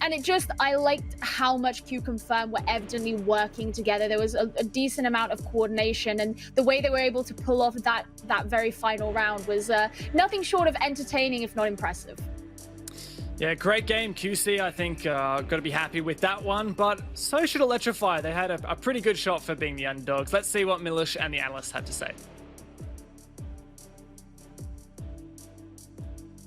And I liked how much QConfirm were evidently working together. There was a decent amount of coordination, and the way they were able to pull off that very final round was nothing short of entertaining, if not impressive. Yeah, great game, QC. I think got to be happy with that one, but so should Electrify. They had a pretty good shot for being the underdogs. Let's see what Milish and the analysts had to say.